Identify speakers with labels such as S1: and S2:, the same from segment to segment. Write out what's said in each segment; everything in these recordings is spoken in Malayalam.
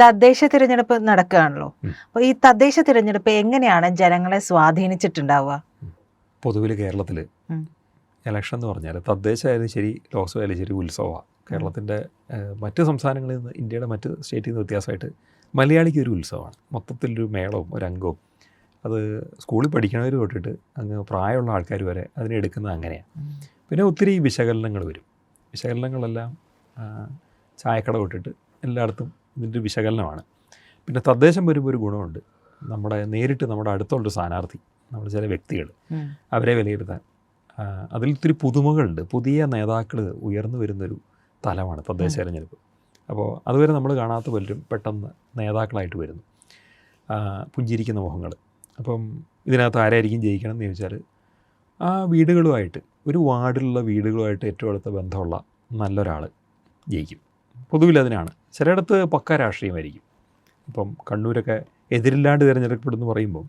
S1: തദ്ദേശ തിരഞ്ഞെടുപ്പ് നടക്കുകയാണല്ലോ. അപ്പോൾ ഈ തദ്ദേശ തിരഞ്ഞെടുപ്പ് എങ്ങനെയാണ് ജനങ്ങളെ സ്വാധീനിച്ചിട്ടുണ്ടാവുക?
S2: പൊതുവിൽ കേരളത്തിൽ ഇലക്ഷൻ എന്ന് പറഞ്ഞാൽ തദ്ദേശ ആയാലും ശരി ലോക്സഭ ആയാലും ശരി ഉത്സവമാണ്. കേരളത്തിൻ്റെ മറ്റ് സംസ്ഥാനങ്ങളിൽ നിന്ന്, ഇന്ത്യയുടെ മറ്റ് സ്റ്റേറ്റിൽ നിന്ന് വ്യത്യാസമായിട്ട് മലയാളിക്ക് ഒരു ഉത്സവമാണ്. മൊത്തത്തിലൊരു മേളവും ഒരു അംഗവും. അത് സ്കൂളിൽ പഠിക്കണവർ തൊട്ടിട്ട് അങ്ങ് പ്രായമുള്ള ആൾക്കാർ വരെ അതിനെടുക്കുന്നത് അങ്ങനെയാണ്. പിന്നെ ഒത്തിരി വിശകലനങ്ങൾ വരും. വിശകലനങ്ങളെല്ലാം ചായക്കട തൊട്ടിട്ട് എല്ലായിടത്തും ഇതിൻ്റെ വിശകലനമാണ്. പിന്നെ തദ്ദേശം വരുമ്പോൾ ഒരു ഗുണമുണ്ട്. നേരിട്ട് നമ്മുടെ അടുത്തുള്ളൊരു സ്ഥാനാർത്ഥി, നമ്മുടെ ചില വ്യക്തികൾ, അവരെ വിലയിരുത്താൻ അതിൽ ഒത്തിരി പുതുമകളുണ്ട്. പുതിയ നേതാക്കൾ ഉയർന്നു വരുന്നൊരു തലമാണ് തദ്ദേശ തിരഞ്ഞെടുപ്പ്. അപ്പോൾ അതുവരെ നമ്മൾ കാണാത്ത പലരും പെട്ടെന്ന് നേതാക്കളായിട്ട് വരുന്നു. പുഞ്ചിരിക്കുന്ന മുഖങ്ങൾ. അപ്പം ഇതിനകത്ത് ആരായിരിക്കും ജയിക്കണം എന്ന് ചോദിച്ചാൽ ആ വീടുകളുമായിട്ട്, ഒരു വാർഡിലുള്ള വീടുകളുമായിട്ട് ഏറ്റവും അടുത്ത ബന്ധമുള്ള നല്ലൊരാൾ ജയിക്കും. പൊതുവിൽ അതിനാണ്. ചിലയിടത്ത് പക്ക രാഷ്ട്രീയമായിരിക്കും. ഇപ്പം കണ്ണൂരൊക്കെ എതിരില്ലാണ്ട് തിരഞ്ഞെടുക്കപ്പെടുന്നു പറയുമ്പം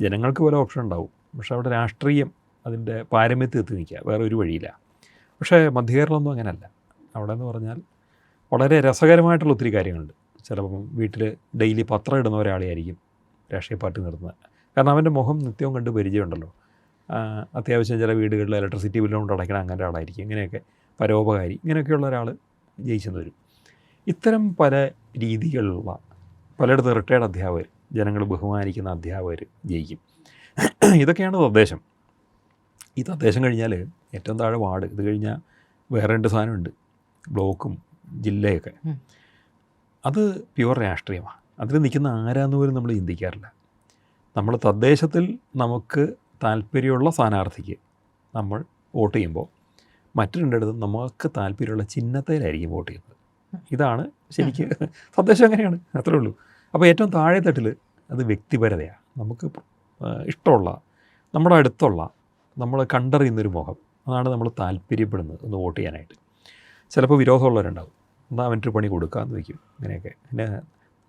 S2: ജനങ്ങൾക്ക് പല ഓപ്ഷൻ ഉണ്ടാവും. പക്ഷേ അവിടെ രാഷ്ട്രീയം അതിൻ്റെ പാരമ്യത്തിൽ എത്തി നിൽക്കുക, വേറെ ഒരു വഴിയില്ല. പക്ഷേ മധ്യകേരളമൊന്നും അങ്ങനെയല്ല. അവിടെ എന്ന് പറഞ്ഞാൽ വളരെ രസകരമായിട്ടുള്ള ഒത്തിരി കാര്യങ്ങളുണ്ട്. ചിലപ്പം വീട്ടിൽ ഡെയിലി പത്രം ഇടുന്ന ഒരാളെയായിരിക്കും രാഷ്ട്രീയ പാർട്ടി നിർത്തുന്നത്. കാരണം അവൻ്റെ മുഖം നിത്യവും കണ്ട് പരിചയമുണ്ടല്ലോ. അത്യാവശ്യം ചില വീടുകളിൽ ഇലക്ട്രിസിറ്റി ബില്ല് കൊണ്ട് അടയ്ക്കണം, അങ്ങനെ ഒരാളായിരിക്കും. ഇങ്ങനെയൊക്കെ പരോപകാരി, ഇങ്ങനെയൊക്കെയുള്ള ഒരാൾ ജയിച്ചെന്ന് വരും. ഇത്തരം പല രീതികളിലുള്ള പലയിടത്ത് റിട്ടയർഡ് അധ്യാപകർ, ജനങ്ങൾ ബഹുമാനിക്കുന്ന അധ്യാപകർ ജയിക്കും. ഇതൊക്കെയാണ് തദ്ദേശം. ഈ തദ്ദേശം കഴിഞ്ഞാൽ ഏറ്റവും താഴെ വാർഡ്, ഇത് കഴിഞ്ഞാൽ വേറെ 2 സാധനമുണ്ട്, ബ്ലോക്കും ജില്ലയൊക്കെ. അത് പ്യുവർ രാഷ്ട്രീയമാണ്. അതിൽ നിൽക്കുന്ന ആരാന്ന് പോലും നമ്മൾ ചിന്തിക്കാറില്ല. നമ്മൾ തദ്ദേശത്തിൽ നമുക്ക് താല്പര്യമുള്ള സ്ഥാനാർത്ഥിക്ക് നമ്മൾ വോട്ട് ചെയ്യുമ്പോൾ മറ്റു 2 നമുക്ക് താല്പര്യമുള്ള ചിഹ്നത്തിലായിരിക്കും വോട്ട് ചെയ്യുന്നത്. ഇതാണ് ശരിക്ക് തദ്ദേശം. അങ്ങനെയാണ്, അത്രേ ഉള്ളൂ. അപ്പോൾ ഏറ്റവും താഴെ തട്ടിൽ അത് വ്യക്തിപരതയാണ്. നമുക്ക് ഇഷ്ടമുള്ള, നമ്മുടെ അടുത്തുള്ള, നമ്മൾ കണ്ടറിയുന്നൊരു മുഖം, അതാണ് നമ്മൾ താല്പര്യപ്പെടുന്നത് ഒന്ന് വോട്ട് ചെയ്യാനായിട്ട്. ചിലപ്പോൾ വിരോധമുള്ളവരുണ്ടാവും, എന്നാൽ അവനൊരു പണി കൊടുക്കാമെന്ന് വയ്ക്കും. ഇങ്ങനെയൊക്കെ. പിന്നെ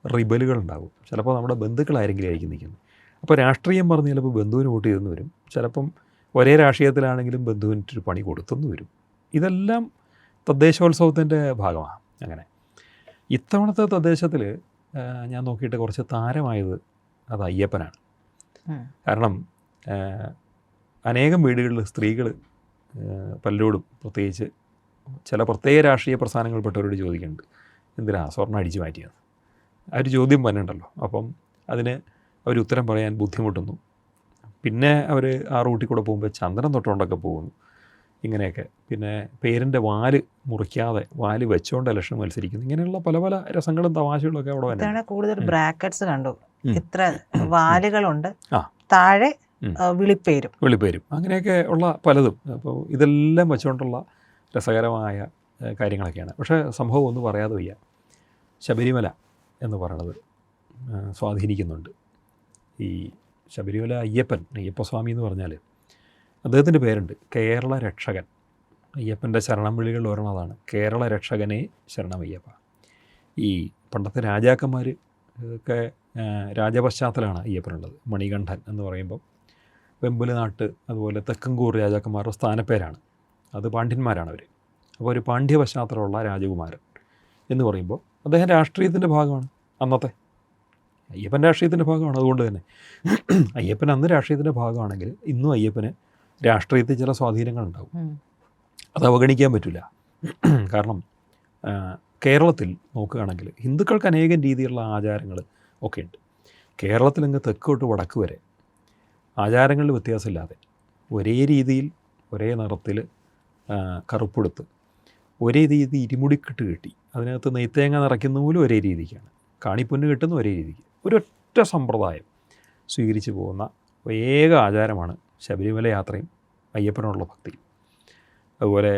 S2: റിബലുകളുണ്ടാകും. ചിലപ്പോൾ നമ്മുടെ ബന്ധുക്കളാരെങ്കിലും ആയിരിക്കും നിൽക്കുന്നത്. അപ്പോൾ രാഷ്ട്രീയം പറഞ്ഞ് ചിലപ്പോൾ ബന്ധുവിന് വോട്ട് ചെയ്തെന്ന് വരും. ചിലപ്പം ഒരേ രാഷ്ട്രീയത്തിലാണെങ്കിലും ബന്ധുവിനൊരു പണി കൊടുത്തെന്ന് വരും. ഇതെല്ലാം തദ്ദേശോത്സവത്തിൻ്റെ ഭാഗമാണ്. അങ്ങനെ ഇത്തവണത്തെ തദ്ദേശത്തിൽ ഞാൻ നോക്കിയിട്ട് കുറച്ച് താരമായത് അത് അയ്യപ്പനാണ്. കാരണം അനേകം വീടുകളിൽ സ്ത്രീകൾ പലരോടും, പ്രത്യേകിച്ച് ചില പ്രത്യേക രാഷ്ട്രീയ പ്രസ്ഥാനങ്ങളിൽപ്പെട്ടവരോട് ചോദിക്കുന്നുണ്ട്, എന്തിനാ സ്വർണ്ണം അടിച്ചു മാറ്റിയത്? ആ ഒരു ചോദ്യം വന്നിട്ടുണ്ടല്ലോ. അപ്പം അതിന് അവർ ഉത്തരം പറയാൻ ബുദ്ധിമുട്ടുന്നു. പിന്നെ അവർ ആ റൂട്ടിൽ കൂടെ പോകുമ്പോൾ ചന്ദനം തൊട്ടുകൊണ്ടൊക്കെ പോകുന്നു. ഇങ്ങനെയൊക്കെ. പിന്നെ പേരിൻ്റെ വാല് മുറിക്കാതെ വാല് വെച്ചുകൊണ്ട് ഇലക്ഷൻ മത്സരിക്കുന്നു. ഇങ്ങനെയുള്ള പല പല രസങ്ങളും തമാശകളൊക്കെ അവിടെ വന്നു.
S1: കൂടുതൽ ബ്രാക്കറ്റ്സ് കണ്ടു. ഇത്ര വാലുകളുണ്ട്, താഴെ വിളിപ്പേരും, അങ്ങനെയൊക്കെ ഉള്ള പലതും. അപ്പോൾ ഇതെല്ലാം വെച്ചുകൊണ്ടുള്ള രസകരമായ കാര്യങ്ങളൊക്കെയാണ്. പക്ഷേ സംഭവം ഒന്നും പറയാതെ വയ്യ. ശബരിമല എന്ന് പറയണത് സ്വാധീനിക്കുന്നുണ്ട്. ഈ ശബരിമല അയ്യപ്പസ്വാമി എന്ന് പറഞ്ഞാൽ അദ്ദേഹത്തിൻ്റെ പേരുണ്ട്, കേരള രക്ഷകൻ. അയ്യപ്പൻ്റെ ശരണം വിളികളിൽ ഒരെണ്ണതാണ് കേരള രക്ഷകനെ ശരണമയ്യപ്പ. ഈ പണ്ടത്തെ രാജാക്കന്മാർ ഒക്കെ രാജപശ്ചാത്തലമാണ് അയ്യപ്പനുള്ളത്. മണികണ്ഠൻ എന്ന് പറയുമ്പം വെമ്പുലനാട്ട്, അതുപോലെ തെക്കൻകൂർ രാജാക്കന്മാരുടെ സ്ഥാനപ്പേരാണ്. അത് പാണ്ഡ്യന്മാരാണ് അവർ. അപ്പോൾ ഒരു പാണ്ഡ്യ പശ്ചാത്തലമുള്ള രാജകുമാരൻ എന്ന് പറയുമ്പോൾ അദ്ദേഹം രാഷ്ട്രീയത്തിൻ്റെ ഭാഗമാണ്. അന്നത്തെ അയ്യപ്പൻ രാഷ്ട്രീയത്തിൻ്റെ ഭാഗമാണ്. അതുകൊണ്ട് തന്നെ അയ്യപ്പൻ അന്ന് രാഷ്ട്രീയത്തിൻ്റെ ഭാഗമാണെങ്കിൽ ഇന്നും അയ്യപ്പന് രാഷ്ട്രീയത്തിൽ ചില സ്വാധീനങ്ങളുണ്ടാവും. അത് അവഗണിക്കാൻ പറ്റില്ല. കാരണം കേരളത്തിൽ നോക്കുകയാണെങ്കിൽ ഹിന്ദുക്കൾക്ക് അനേകം രീതിയിലുള്ള ആചാരങ്ങൾ ഒക്കെ ഉണ്ട്. കേരളത്തിലങ്ങ് തെക്ക് തൊട്ട് വടക്ക് വരെ ആചാരങ്ങളിൽ വ്യത്യാസമില്ലാതെ ഒരേ രീതിയിൽ, ഒരേ നിറത്തിൽ കറുപ്പെടുത്ത്, ഒരേ രീതി ഇരുമുടിക്കെട്ട് കെട്ടി, അതിനകത്ത് നെയ്ത്തേങ്ങ നിറയ്ക്കുന്ന പോലും ഒരേ രീതിക്കാണ്, കാണിപ്പൊന്ന് കെട്ടുന്ന ഒരേ രീതിക്ക്, ഒരൊറ്റ സമ്പ്രദായം സ്വീകരിച്ചു പോകുന്ന ഏക ആചാരമാണ് ശബരിമല യാത്രയും അയ്യപ്പനോടുള്ള ഭക്തിയും. അതുപോലെ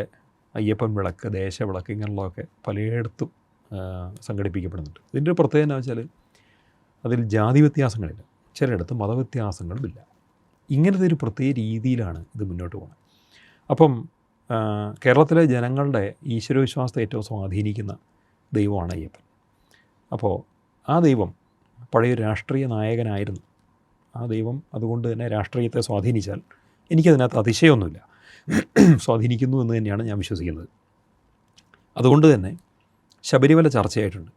S1: അയ്യപ്പൻ വിളക്ക്, ദേശവിളക്ക്, ഇങ്ങനെയുള്ളതൊക്കെ പലയിടത്തും സംഘടിപ്പിക്കപ്പെടുന്നുണ്ട്. ഇതിൻ്റെ ഒരു പ്രത്യേകത എന്ന് വെച്ചാൽ അതിൽ ജാതി വ്യത്യാസങ്ങളില്ല, ചിലയിടത്ത് മതവ്യത്യാസങ്ങളുമില്ല. ഇങ്ങനത്തെ ഒരു പ്രത്യേക രീതിയിലാണ് ഇത് മുന്നോട്ട് പോകുന്നത്. അപ്പം കേരളത്തിലെ ജനങ്ങളുടെ ഈശ്വരവിശ്വാസത്തെ ഏറ്റവും സ്വാധീനിക്കുന്ന ദൈവമാണ് അയ്യപ്പൻ. അപ്പോൾ ആ ദൈവം പഴയൊരു രാഷ്ട്രീയ നായകനായിരുന്നു. ആ ദൈവം അതുകൊണ്ട് തന്നെ രാഷ്ട്രീയത്തെ സ്വാധീനിച്ചാൽ എനിക്കതിനകത്ത് അതിശയമൊന്നുമില്ല, സ്വാധീനിക്കുന്നു എന്ന് തന്നെയാണ് ഞാൻ വിശ്വസിക്കുന്നത്. അതുകൊണ്ട് തന്നെ ശബരിമല ചർച്ചയായിട്ടുണ്ട്.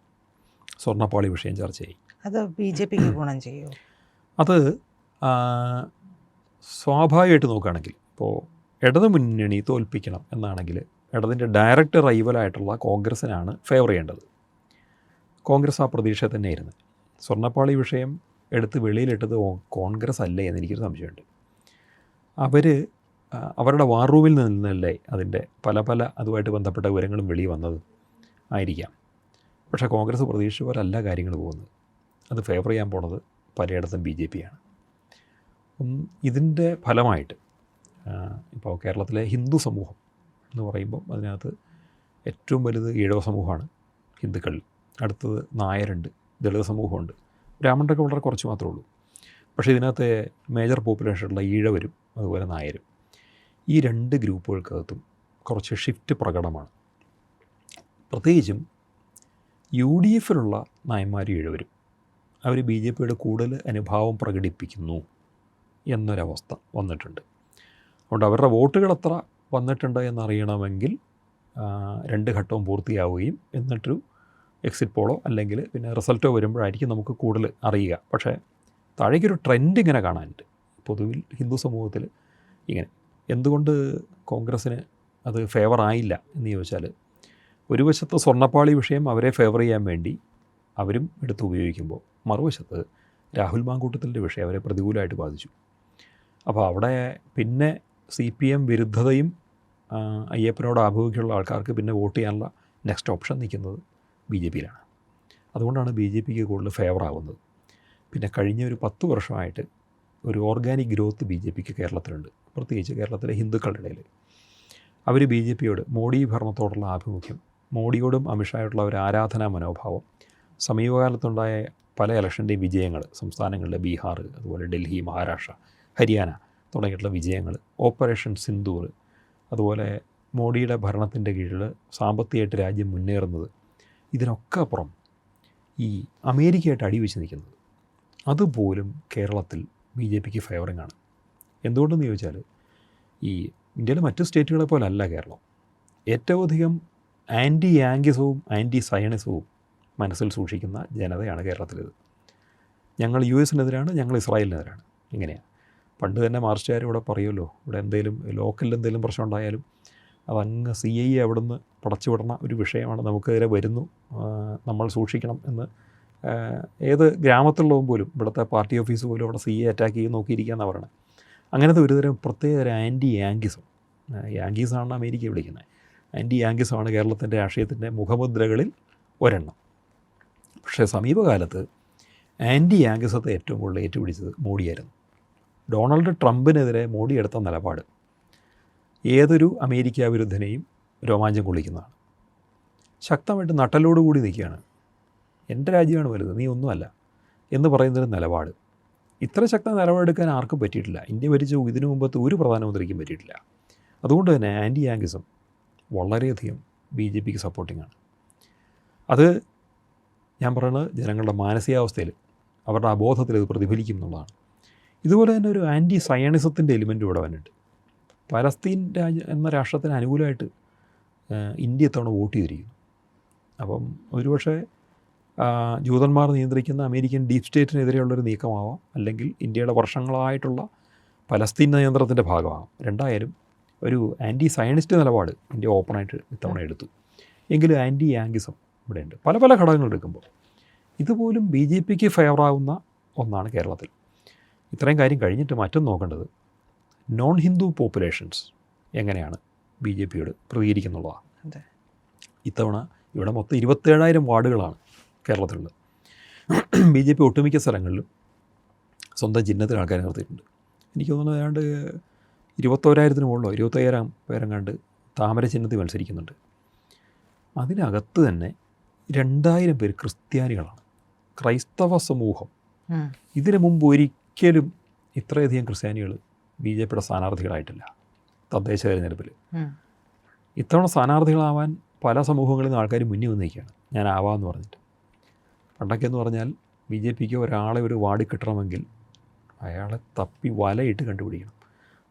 S2: സ്വർണ്ണപ്പാളി വിഷയം ചർച്ചയായി.
S1: അത് BJPക്ക് ഗുണം ചെയ്യുമോ?
S2: അത് സ്വാഭാവികമായിട്ട് നോക്കുകയാണെങ്കിൽ ഇപ്പോൾ ഇടത് മുന്നണി തോൽപ്പിക്കണം എന്നാണെങ്കിൽ ഇടതിൻ്റെ ഡയറക്റ്റ് റൈവലായിട്ടുള്ള കോൺഗ്രസ്സിനാണ് ഫേവർ ചെയ്യേണ്ടത്. കോൺഗ്രസ് ആ പ്രതീക്ഷ തന്നെയായിരുന്നു. സ്വർണ്ണപ്പാളി വിഷയം എടുത്ത് വെളിയിലിട്ടത് കോൺഗ്രസ് അല്ലേ എന്നെനിക്കൊരു സംശയമുണ്ട്. അവരുടെ വാർ റൂമിൽ നിന്നല്ലേ അതിൻ്റെ പല അതുമായിട്ട് ബന്ധപ്പെട്ട വിവരങ്ങളും വെളിയിൽ വന്നത് ആയിരിക്കാം. പക്ഷേ കോൺഗ്രസ് പ്രതീക്ഷിച്ച പോലെ അല്ല കാര്യങ്ങൾ പോകുന്നത്. അത് ഫേവർ ചെയ്യാൻ പോണത് പലയിടത്തും BJP ആണ്. ഇതിൻ്റെ ഫലമായിട്ട് ഇപ്പോൾ കേരളത്തിലെ ഹിന്ദു സമൂഹം എന്ന് പറയുമ്പം അതിനകത്ത് ഏറ്റവും വലുത് ഈഴവ സമൂഹമാണ് ഹിന്ദുക്കളിൽ, അടുത്തത് നായരുണ്ട്, ദളിത് സമൂഹമുണ്ട്, ബ്രാഹ്മണരൊക്കെ വളരെ കുറച്ച് മാത്രമേ ഉള്ളൂ. പക്ഷേ ഇതിനകത്തെ മേജർ പോപ്പുലേഷനുള്ള ഈഴവരും അതുപോലെ നായരും, ഈ 2 ഗ്രൂപ്പുകൾക്കകത്തും കുറച്ച് ഷിഫ്റ്റ് പ്രകടമാണ്. പ്രത്യേകിച്ചും UDFിലുള്ള നായന്മാരും ഈഴവരും അവർ BJPയുടെ കൂടുതൽ അനുഭാവം പ്രകടിപ്പിക്കുന്നു എന്നൊരവസ്ഥ വന്നിട്ടുണ്ട്. അതുകൊണ്ട് അവരുടെ വോട്ടുകൾ എത്ര വന്നിട്ടുണ്ട് എന്നറിയണമെങ്കിൽ 2 ഘട്ടവും പൂർത്തിയാവുകയും എന്നിട്ടൊരു എക്സിറ്റ് പോളോ അല്ലെങ്കിൽ പിന്നെ റിസൾട്ടോ വരുമ്പോഴായിരിക്കും നമുക്ക് കൂടുതൽ അറിയുക. പക്ഷേ താഴേക്കൊരു ട്രെൻഡ് ഇങ്ങനെ കാണാനുണ്ട് പൊതുവിൽ ഹിന്ദു സമൂഹത്തിൽ. ഇങ്ങനെ എന്തുകൊണ്ട് കോൺഗ്രസ്സിന് അത് ഫേവർ ആയില്ല എന്ന് ചോദിച്ചാൽ, ഒരു വശത്ത് സ്വർണ്ണപ്പാളി വിഷയം അവരെ ഫേവർ ചെയ്യാൻ വേണ്ടി അവരും എടുത്ത് ഉപയോഗിക്കുമ്പോൾ, മറുവശത്ത് രാഹുൽ മാങ്കൂട്ടത്തിൻ്റെ വിഷയം അവരെ പ്രതികൂലമായിട്ട് ബാധിച്ചു. അപ്പോൾ അവിടെ പിന്നെ CPM വിരുദ്ധതയും അയ്യപ്പനോട് ആഭിമുഖ്യമുള്ള ആൾക്കാർക്ക് പിന്നെ വോട്ട് ചെയ്യാനുള്ള നെക്സ്റ്റ് ഓപ്ഷൻ നിൽക്കുന്നത് BJPയിലാണ്. അതുകൊണ്ടാണ് BJPക്ക് കൂടുതൽ ഫേവർ ആവുന്നത്. പിന്നെ കഴിഞ്ഞ ഒരു 10 വർഷമായിട്ട് ഒരു ഓർഗാനിക് ഗ്രോത്ത് BJPക്ക് കേരളത്തിലുണ്ട്, പ്രത്യേകിച്ച് കേരളത്തിലെ ഹിന്ദുക്കളുടെ ഇടയിൽ. അവർ BJPയോട്, മോഡി ഭരണത്തോടുള്ള ആഭിമുഖ്യം, മോഡിയോടും അമിത്ഷായോടുള്ള ഒരു ആരാധനാ മനോഭാവം, സമീപകാലത്തുണ്ടായ പല ഇലക്ഷൻ്റെയും വിജയങ്ങൾ, സംസ്ഥാനങ്ങളിലെ ബീഹാർ, അതുപോലെ ഡൽഹി, മഹാരാഷ്ട്ര, ഹരിയാന തുടങ്ങിയിട്ടുള്ള വിജയങ്ങൾ, ഓപ്പറേഷൻ സിന്ദൂർ, അതുപോലെ മോഡിയുടെ ഭരണത്തിൻ്റെ കീഴിൽ സാമ്പത്തികമായിട്ട് രാജ്യം മുന്നേറുന്നത്, ഇതിനൊക്കെ അപ്പുറം ഈ അമേരിക്കയായിട്ട് അടിവെച്ച് നിൽക്കുന്നത്, അതുപോലും കേരളത്തിൽ BJPക്ക് ഫേവറിംഗ് ആണ്. എന്തുകൊണ്ടെന്ന് ചോദിച്ചാൽ, ഈ ഇന്ത്യയിലെ മറ്റു സ്റ്റേറ്റുകളെ പോലെ അല്ല കേരളം. ഏറ്റവും അധികം ആൻറ്റി യാങ്കിസവും ആൻറ്റി സയണിസവും മനസ്സിൽ സൂക്ഷിക്കുന്ന ജനതയാണ് കേരളത്തിലേത്. ഞങ്ങൾ US-നെതിരാണ്, ഞങ്ങൾ ഇസ്രായേലിനെതിരാണ്. ഇങ്ങനെയാണ്. പണ്ട് തന്നെ മാർക്സിസ്റ്റുകാർ ഇവിടെ പറയുമല്ലോ, ഇവിടെ എന്തെങ്കിലും ലോക്കലിൽ എന്തെങ്കിലും പ്രശ്നം ഉണ്ടായാലും അതങ്ങ് CIA അവിടുന്ന് പടച്ചു വിടുന്ന ഒരു വിഷയമാണ്, നമുക്കെതിരെ വരുന്നു, നമ്മൾ സൂക്ഷിക്കണം എന്ന്. ഏത് ഗ്രാമത്തിലുള്ളതും പോലും, ഇവിടുത്തെ പാർട്ടി ഓഫീസ് പോലും അവിടെ CIA അറ്റാക്ക് ചെയ്ത് നോക്കിയിരിക്കുക എന്നാണ് പറയുന്നത്. അങ്ങനത്തെ ഒരുതരം പ്രത്യേകതരം ആൻറ്റി യാങ്കിസം, യാങ്കീസാണ് അമേരിക്ക വിളിക്കുന്നത്, ആൻറ്റി യാങ്കിസമാണ് കേരളത്തിൻ്റെ രാഷ്ട്രീയത്തിൻ്റെ മുഖമുദ്രകളിൽ ഒരെണ്ണം. പക്ഷേ സമീപകാലത്ത് ആൻറ്റി യാങ്കിസത്തെ ഏറ്റവും കൂടുതൽ ഏറ്റുപിടിച്ചത് മോഡിയായിരുന്നു. ഡൊണാൾഡ് ട്രംപിനെതിരെ മോഡി എടുത്ത നിലപാട് ഏതൊരു അമേരിക്ക വിരുദ്ധനെയും രോമാഞ്ചം കൊള്ളിക്കുന്നതാണ്. ശക്തമായിട്ട് നട്ടലോടുകൂടി നിൽക്കുകയാണ്. എൻ്റെ രാജ്യമാണ് വലുത്, നീ ഒന്നുമല്ല എന്ന് പറയുന്നൊരു നിലപാട്. ഇത്ര ശക്ത നിലപാടെടുക്കാൻ ആർക്കും പറ്റിയിട്ടില്ല. ഇന്ത്യ ഭരിച്ച ഇതിനു മുമ്പത്തെ ഒരു പ്രധാനമന്ത്രിക്കും പറ്റിയിട്ടില്ല. അതുകൊണ്ട് തന്നെ ആൻറ്റി യാങ്കിസം വളരെയധികം BJPക്ക് സപ്പോർട്ടിങ്ങാണ്. അത് ഞാൻ പറയുന്നത് ജനങ്ങളുടെ മാനസികാവസ്ഥയിൽ, അവരുടെ അബോധത്തിൽ ഇത് പ്രതിഫലിക്കും എന്നുള്ളതാണ്. ഇതുപോലെ തന്നെ ഒരു ആൻറ്റി സയണിസത്തിൻ്റെ എലിമെൻറ്റ് ഇവിടെ വന്നിട്ടുണ്ട്. പലസ്തീൻ എന്ന രാഷ്ട്രത്തിന് അനുകൂലമായിട്ട് ഇന്ത്യ ഇത്തവണ വോട്ട് ചെയ്തിരിക്കുന്നു. അപ്പം ഒരുപക്ഷെ ജൂതന്മാർ നിയന്ത്രിക്കുന്ന അമേരിക്കൻ ഡീപ് സ്റ്റേറ്റിനെതിരെയുള്ളൊരു നീക്കമാവാം, അല്ലെങ്കിൽ ഇന്ത്യയുടെ വർഷങ്ങളായിട്ടുള്ള പലസ്തീൻ നിയന്ത്രണത്തിൻ്റെ ഭാഗമാകാം. രണ്ടായാലും ഒരു ആൻറ്റി സയണിസ്റ്റ് നിലപാട് ഇന്ത്യ ഓപ്പണായിട്ട് ഇത്തവണ എടുത്തു. എങ്കിലും ആൻറ്റി യാങ്കിസം ഇവിടെയുണ്ട്. പല ഘടകങ്ങൾ എടുക്കുമ്പോൾ ഇതുപോലും BJPക്ക് ഫേവറാവുന്ന ഒന്നാണ് കേരളത്തിൽ. ഇത്രയും കാര്യം കഴിഞ്ഞിട്ട് മറ്റൊന്ന് നോക്കേണ്ടത് നോൺ ഹിന്ദു പോപ്പുലേഷൻസ് എങ്ങനെയാണ് BJPയോട് പ്രതികരിക്കുന്നുള്ളതാണ്. ഇത്തവണ ഇവിടെ മൊത്തം 27,000 വാർഡുകളാണ് കേരളത്തിലുള്ളത്. BJP ഒട്ടുമിക്ക സ്ഥലങ്ങളിലും സ്വന്തം ചിഹ്നത്തിൽ ആൾക്കാരെ നിർത്തിയിട്ടുണ്ട്. എനിക്ക് തോന്നുന്നത് ഏതാണ്ട് 21,000-ന് മുകളിലോ 25,000 പേരെങ്ങാണ്ട് താമര ചിഹ്നത്തിൽ മത്സരിക്കുന്നുണ്ട്. അതിനകത്ത് തന്നെ 2,000 പേര് ക്രിസ്ത്യാനികളാണ്. ക്രൈസ്തവ സമൂഹം. ഇതിനു മുമ്പ് ഒരിക്കലും ഇത്രയധികം ക്രിസ്ത്യാനികൾ BJPയുടെ സ്ഥാനാർത്ഥികളായിട്ടില്ല തദ്ദേശ തെരഞ്ഞെടുപ്പിൽ. ഇത്തവണ സ്ഥാനാർത്ഥികളാവാൻ പല സമൂഹങ്ങളിൽ നിന്ന് ആൾക്കാർ മുന്നിൽ വന്നിരിക്കുകയാണ്, ഞാൻ ആവാമെന്ന് പറഞ്ഞിട്ട്. പണ്ടൊക്കെ എന്ന് പറഞ്ഞാൽ BJPക്ക് ഒരാളെ ഒരു വാർഡിൽ കിട്ടണമെങ്കിൽ അയാളെ തപ്പി വലയിട്ട് കണ്ടുപിടിക്കണം.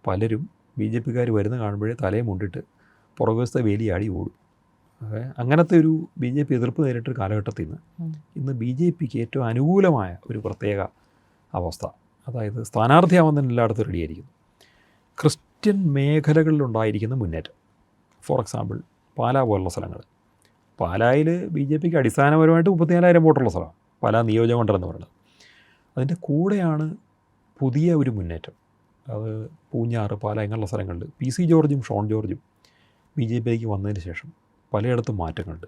S2: പലരും BJPക്കാർ വരുന്ന കാണുമ്പോഴേ തലയെ മുണ്ടിട്ട് പുറകുവശത്തെ വേലിയാടി ഓടും. അങ്ങനത്തെ ഒരു BJP എതിർപ്പ് നേരിട്ടൊരു കാലഘട്ടത്തിൽ നിന്ന് ഇന്ന് BJPക്ക് ഏറ്റവും അനുകൂലമായ ഒരു പ്രത്യേക അവസ്ഥ, അതായത് സ്ഥാനാർത്ഥിയാവാൻ തന്നെ എല്ലായിടത്തും റെഡിയായിരിക്കുന്നു. ക്രിസ്ത്യൻ മേഖലകളിലുണ്ടായിരിക്കുന്ന മുന്നേറ്റം, ഫോർ എക്സാമ്പിൾ പാലാ പോലുള്ള സ്ഥലങ്ങൾ. പാലായിൽ BJPക്ക് അടിസ്ഥാനപരമായിട്ട് 34,000 വോട്ടുള്ള സ്ഥലമാണ് പാലാ നിയോജകമണ്ഡലം എന്ന് പറയുന്നത്. അതിൻ്റെ കൂടെയാണ് പുതിയ ഒരു മുന്നേറ്റം, അത് പൂഞ്ഞാറ്, പാല ഇങ്ങനെയുള്ള സ്ഥലങ്ങളിൽ PC ജോർജും ഷോൺ ജോർജും BJPയിലേക്ക് വന്നതിന് ശേഷം പലയിടത്തും മാറ്റങ്ങളുണ്ട്.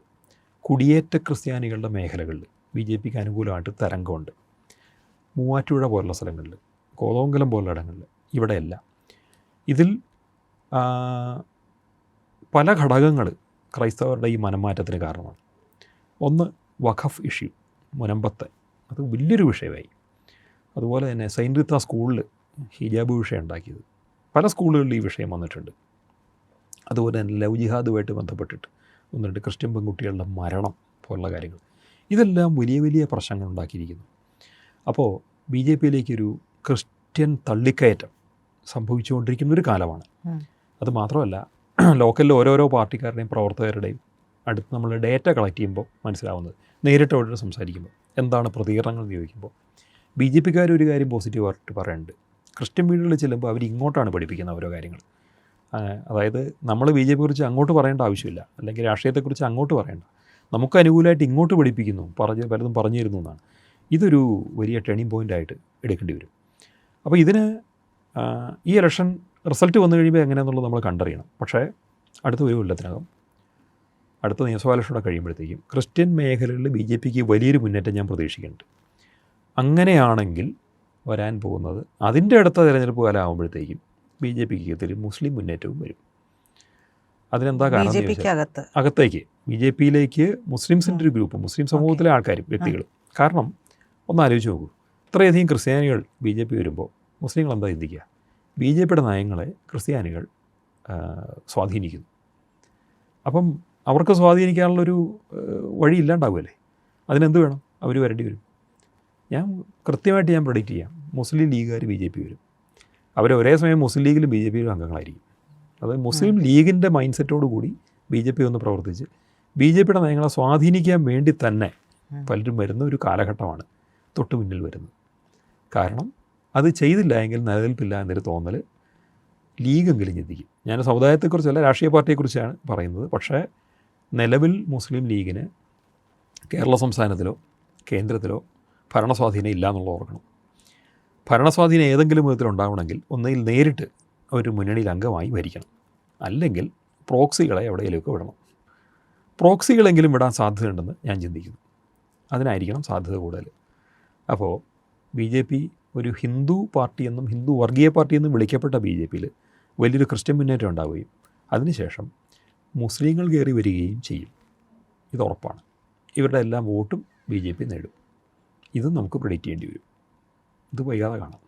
S2: കുടിയേറ്റ ക്രിസ്ത്യാനികളുടെ മേഖലകളിൽ BJPക്ക് അനുകൂലമായിട്ട് തരംഗമുണ്ട്. മൂവാറ്റുപുഴ പോലുള്ള സ്ഥലങ്ങളിൽ, കോതമംഗലം പോലുള്ള ഇടങ്ങളിൽ, ഇവിടെയല്ല. ഇതിൽ പല ഘടകങ്ങൾ ക്രൈസ്തവരുടെ ഈ മനംമാറ്റത്തിന് കാരണമാണ്. ഒന്ന്, വഖഫ് ഇഷ്യൂ, മുനമ്പത്തെ, അത് വലിയൊരു വിഷയമായി. അതുപോലെ തന്നെ സെയിൻറ്റ് റീത്ത സ്കൂളിൽ ഹിജാബ് വിഷയം ഉണ്ടാക്കിയത്, പല സ്കൂളുകളിൽ ഈ വിഷയം വന്നിട്ടുണ്ട്. അതുപോലെ തന്നെ ലവ് ജിഹാദുമായിട്ട് ബന്ധപ്പെട്ടിട്ട് 1-2 ക്രിസ്ത്യൻ പെൺകുട്ടികളുടെ മരണം പോലുള്ള കാര്യങ്ങൾ, ഇതെല്ലാം വലിയ വലിയ പ്രശ്നങ്ങൾ ഉണ്ടാക്കിയിരിക്കുന്നു. അപ്പോൾ BJPയിലേക്കൊരു ക്രിസ്ത്യൻ തള്ളിക്കയറ്റം സംഭവിച്ചുകൊണ്ടിരിക്കുന്ന ഒരു കാലമാണ്. അത് മാത്രമല്ല, ലോക്കലിൽ ഓരോരോ പാർട്ടിക്കാരുടെയും പ്രവർത്തകരുടെയും അടുത്ത് നമ്മൾ ഡേറ്റ കളക്ട് ചെയ്യുമ്പോൾ മനസ്സിലാവുന്നത്, നേരിട്ട് അവരോട് സംസാരിക്കുമ്പോൾ എന്താണ് പ്രതികരണങ്ങൾ എന്ന് ചോദിക്കുമ്പോൾ BJPക്കാർ ഒരു കാര്യം പോസിറ്റീവായിട്ട് പറയുന്നുണ്ട്. ക്രിസ്ത്യൻ വീടുകളിൽ ചെല്ലുമ്പോൾ അവർ ഇങ്ങോട്ടാണ് പഠിപ്പിക്കുന്നത് ഓരോ കാര്യങ്ങൾ. അതായത് നമ്മൾ BJPയെക്കുറിച്ച് അങ്ങോട്ട് പറയേണ്ട ആവശ്യമില്ല, അല്ലെങ്കിൽ രാഷ്ട്രീയത്തെക്കുറിച്ച് അങ്ങോട്ട് പറയേണ്ട, നമുക്ക് അനുകൂലമായിട്ട് ഇങ്ങോട്ട് പഠിപ്പിക്കുന്നു, പലതും പറഞ്ഞു തരുന്നു എന്നാണ്. ഇതൊരു വലിയ ടേണിംഗ് പോയിൻ്റായിട്ട് എടുക്കേണ്ടി വരും. അപ്പോൾ ഇതിന് ഈ ഇലക്ഷൻ റിസൾട്ട് വന്നു കഴിയുമ്പോൾ എങ്ങനെയാണെന്നുള്ളത് നമ്മൾ കണ്ടറിയണം. പക്ഷേ അടുത്ത ഒരു കൊല്ലത്തിനകം, അടുത്ത നിയമസഭാ ഇലക്ഷനോടെ കഴിയുമ്പോഴത്തേക്കും ക്രിസ്ത്യൻ മേഖലകളിൽ BJPക്ക് വലിയൊരു മുന്നേറ്റം ഞാൻ പ്രതീക്ഷിക്കുന്നുണ്ട്. അങ്ങനെയാണെങ്കിൽ വരാൻ പോകുന്നത് അതിൻ്റെ അടുത്ത തിരഞ്ഞെടുപ്പ് കാലമാകുമ്പോഴത്തേക്കും BJPക്ക് മുസ്ലിം മുന്നേറ്റവും വരും. അതിനെന്താ കാരണം? അകത്തേക്ക് BJPയിലേക്ക് മുസ്ലിംസിൻ്റെ ഒരു ഗ്രൂപ്പ്, മുസ്ലിം സമൂഹത്തിലെ ആൾക്കാരും വ്യക്തികളും. കാരണം ഒന്ന് ആലോചിച്ച് നോക്കൂ, ഇത്രയധികം ക്രിസ്ത്യാനികൾ BJP വരുമ്പോൾ മുസ്ലിങ്ങൾ എന്താ ചിന്തിക്കുക? BJPയുടെ നയങ്ങളെ ക്രിസ്ത്യാനികൾ സ്വാധീനിക്കുന്നു. അപ്പം അവർക്ക് സ്വാധീനിക്കാനുള്ളൊരു വഴി ഇല്ലാണ്ടാവുമല്ലേ? അതിനെന്ത് വേണം? അവർ വരേണ്ടി വരും. കൃത്യമായിട്ട് ഞാൻ പ്രെഡിക്റ്റ് ചെയ്യാം, മുസ്ലിം ലീഗുകാർ BJP വരും. അവർ ഒരേ സമയം മുസ്ലിം ലീഗിലും BJPയിലും അംഗങ്ങളായിരിക്കും. അത് മുസ്ലിം ലീഗിൻ്റെ മൈൻഡ് സെറ്റോടു കൂടി BJP ഒന്ന് പ്രവർത്തിച്ച് BJPയുടെ നയങ്ങളെ സ്വാധീനിക്കാൻ വേണ്ടി തന്നെ പലരും വരുന്ന ഒരു കാലഘട്ടമാണ് തൊട്ട് മുന്നിൽ വരുന്നത്. കാരണം അത് ചെയ്തില്ല എങ്കിൽ നിലനിൽപ്പില്ല എന്നൊരു തോന്നൽ ലീഗെങ്കിലും ചിന്തിക്കും. ഞാൻ സമുദായത്തെക്കുറിച്ചല്ല, രാഷ്ട്രീയ പാർട്ടിയെക്കുറിച്ചാണ് പറയുന്നത്. പക്ഷേ നിലവിൽ മുസ്ലിം ലീഗിന് കേരള സംസ്ഥാനത്തിലോ കേന്ദ്രത്തിലോ ഭരണസ്വാധീനം ഇല്ല എന്നുള്ളത് ഓർക്കണം. ഭരണസ്വാധീനം ഏതെങ്കിലും വിധത്തിലുണ്ടാവണമെങ്കിൽ ഒന്നുകിൽ നേരിട്ട് ഒരു മുന്നണിയിൽ അംഗമായി ഭരിക്കണം, അല്ലെങ്കിൽ പ്രോക്സികളെ എവിടെയെങ്കിലുമൊക്കെ വിടണം. പ്രോക്സികളെങ്കിലും വിടാൻ സാധ്യതയുണ്ടെന്ന് ഞാൻ ചിന്തിക്കുന്നു. അതിനായിരിക്കണം സാധ്യത കൂടുതൽ. അപ്പോൾ BJP ഒരു ഹിന്ദു പാർട്ടിയെന്നും ഹിന്ദു വർഗീയ പാർട്ടിയെന്നും വിളിക്കപ്പെട്ട BJPയിൽ വലിയൊരു ക്രിസ്ത്യൻ മുന്നേറ്റം ഉണ്ടാവുകയും അതിനുശേഷം മുസ്ലിങ്ങൾ കയറി വരികയും ചെയ്യും. ഇത് ഉറപ്പാണ്. ഇവരുടെ എല്ലാം വോട്ടും BJP നേടും. ഇത് നമുക്ക് പ്രെഡിക്റ്റ് ചെയ്യേണ്ടി വരും. ഇത് വൈകാതെ കാണാം.